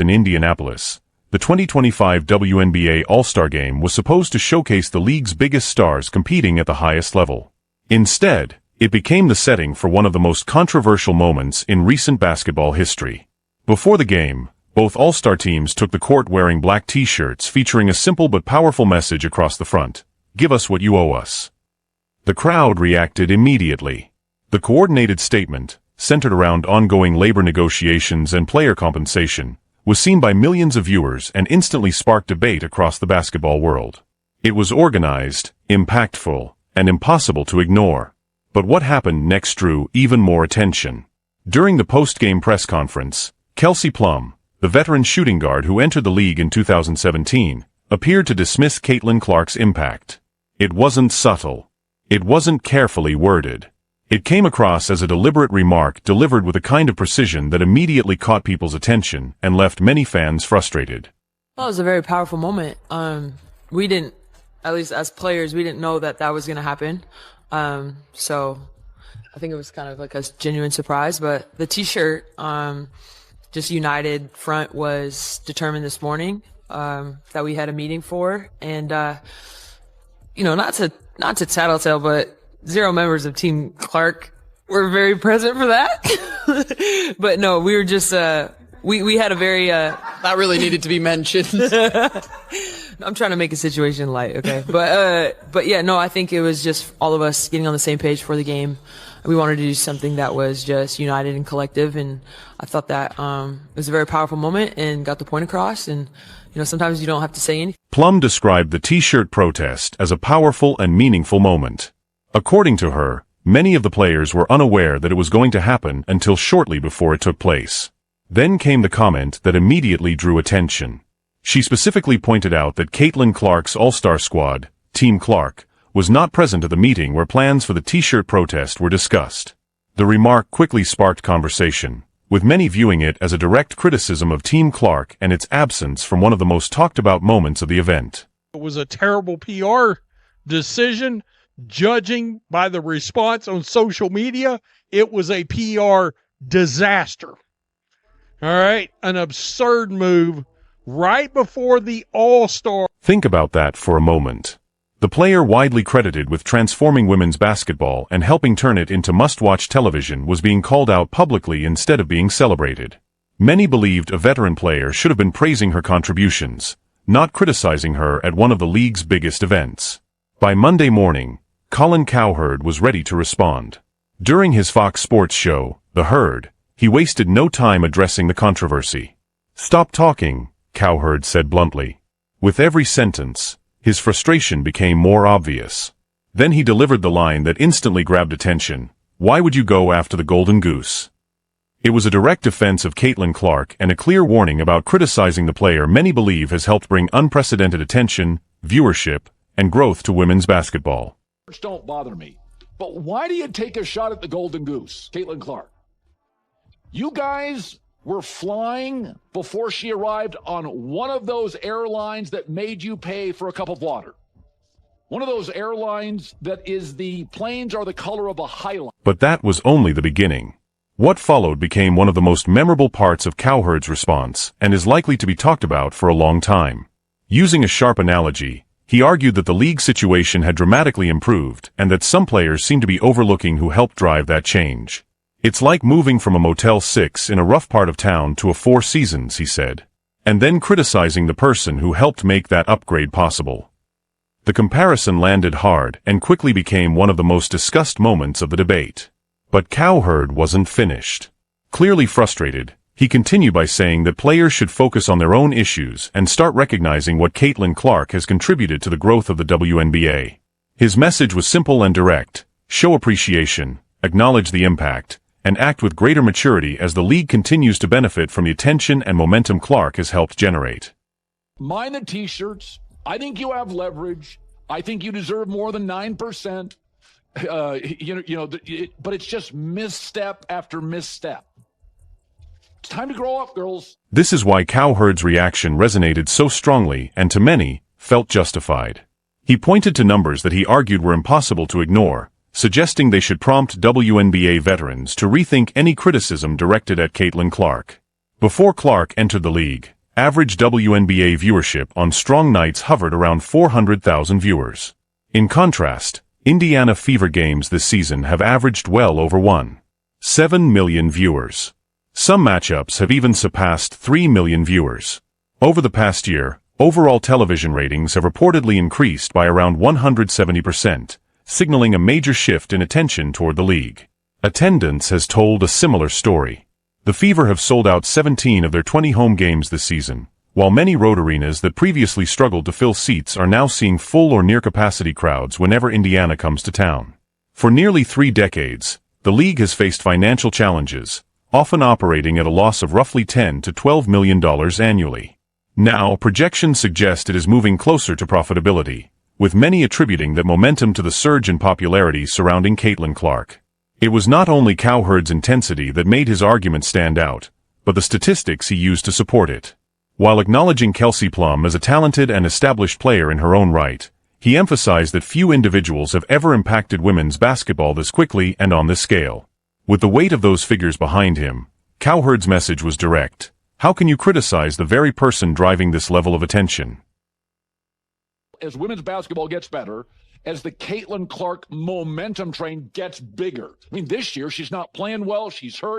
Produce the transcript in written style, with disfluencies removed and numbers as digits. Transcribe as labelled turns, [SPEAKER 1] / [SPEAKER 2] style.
[SPEAKER 1] In Indianapolis, the 2025 WNBA All-Star Game was supposed to showcase the league's biggest stars competing at the highest level. Instead, it became the setting for one of the most controversial moments in recent basketball history. Before the game, both All-Star teams took the court wearing black t-shirts featuring a simple but powerful message across the front: "Give us what you owe us." The crowd reacted immediately. The coordinated statement, centered around ongoing labor negotiations and player compensation, was seen by millions of viewers and instantly sparked debate across the basketball world. It was organized, impactful, and impossible to ignore. But what happened next drew even more attention. During the post-game press conference, Kelsey Plum, the veteran shooting guard who entered the league in 2017, appeared to dismiss Caitlin Clark's impact. It wasn't subtle. It wasn't carefully worded. It came across as a deliberate remark delivered with a kind of precision that immediately caught people's attention and left many fans frustrated.
[SPEAKER 2] Well, it was a very powerful moment. We didn't, at least as players, we didn't know that that was going to happen. So I think it was kind of like a genuine surprise, but the t-shirt, just united front was determined this morning, that we had a meeting for. And, not to tattletale, but 0 members of Team Clark were very present for that. But no, we were just, we had a very,
[SPEAKER 3] that really needed to be mentioned.
[SPEAKER 2] I'm trying to make a situation light, okay? But yeah, no, I think it was just all of us getting on the same page for the game. We wanted to do something that was just united and collective, and I thought that it was a very powerful moment and got the point across. And sometimes you don't have to say anything.
[SPEAKER 1] Plum described the t-shirt protest as a powerful and meaningful moment. According to her, many of the players were unaware that it was going to happen until shortly before it took place. Then came the comment that immediately drew attention. She specifically pointed out that Caitlin Clark's All-Star squad, Team Clark, was not present at the meeting where plans for the t-shirt protest were discussed. The remark quickly sparked conversation, with many viewing it as a direct criticism of Team Clark and its absence from one of the most talked-about moments of the event.
[SPEAKER 4] It was a terrible PR decision. Judging by the response on social media, it was a PR disaster. All right, an absurd move right before the All-Star.
[SPEAKER 1] Think about that for a moment. The player widely credited with transforming women's basketball and helping turn it into must-watch television was being called out publicly instead of being celebrated. Many believed a veteran player should have been praising her contributions, not criticizing her at one of the league's biggest events. By Monday morning, Colin Cowherd was ready to respond. During his Fox Sports show, The Herd, he wasted no time addressing the controversy. "Stop talking," Cowherd said bluntly. With every sentence, his frustration became more obvious. Then he delivered the line that instantly grabbed attention: "Why would you go after the golden goose?" It was a direct defense of Caitlin Clark and a clear warning about criticizing the player many believe has helped bring unprecedented attention, viewership, and growth to women's basketball.
[SPEAKER 5] Don't bother me, but why do you take a shot at the golden goose, Caitlin Clark? You guys were flying before she arrived on one of those airlines that made you pay for a cup of water. One of those airlines that is the planes are the color of a highlight.
[SPEAKER 1] But that was only the beginning. What followed became one of the most memorable parts of Cowherd's response and is likely to be talked about for a long time. Using a sharp analogy, he argued that the league situation had dramatically improved and that some players seemed to be overlooking who helped drive that change. "It's like moving from a Motel 6 in a rough part of town to a Four Seasons," he said, and then criticizing the person who helped make that upgrade possible. The comparison landed hard and quickly became one of the most discussed moments of the debate. But Cowherd wasn't finished. Clearly frustrated, he continued by saying that players should focus on their own issues and start recognizing what Caitlin Clark has contributed to the growth of the WNBA. His message was simple and direct: show appreciation, acknowledge the impact, and act with greater maturity as the league continues to benefit from the attention and momentum Clark has helped generate.
[SPEAKER 5] Mind the t-shirts. I think you have leverage. I think you deserve more than 9%. But it's just misstep after misstep. It's time to grow up, girls.
[SPEAKER 1] This is why Cowherd's reaction resonated so strongly and to many, felt justified. He pointed to numbers that he argued were impossible to ignore, suggesting they should prompt WNBA veterans to rethink any criticism directed at Caitlin Clark. Before Clark entered the league, average WNBA viewership on strong nights hovered around 400,000 viewers. In contrast, Indiana Fever games this season have averaged well over 1.7 million viewers. Some matchups have even surpassed 3 million viewers. Over the past year, overall television ratings have reportedly increased by around 170%, signaling a major shift in attention toward the league. Attendance has told a similar story. The Fever have sold out 17 of their 20 home games this season, while many road arenas that previously struggled to fill seats are now seeing full or near-capacity crowds whenever Indiana comes to town. For nearly 3 decades, the league has faced financial challenges, often operating at a loss of roughly $10 to $12 million annually. Now, projections suggest it is moving closer to profitability, with many attributing that momentum to the surge in popularity surrounding Caitlin Clark. It was not only Cowherd's intensity that made his argument stand out, but the statistics he used to support it. While acknowledging Kelsey Plum as a talented and established player in her own right, he emphasized that few individuals have ever impacted women's basketball this quickly and on this scale. With the weight of those figures behind him, Cowherd's message was direct. How can you criticize the very person driving this level of attention?
[SPEAKER 5] As women's basketball gets better, as the Caitlin Clark momentum train gets bigger. I mean, this year she's not playing well, she's hurt.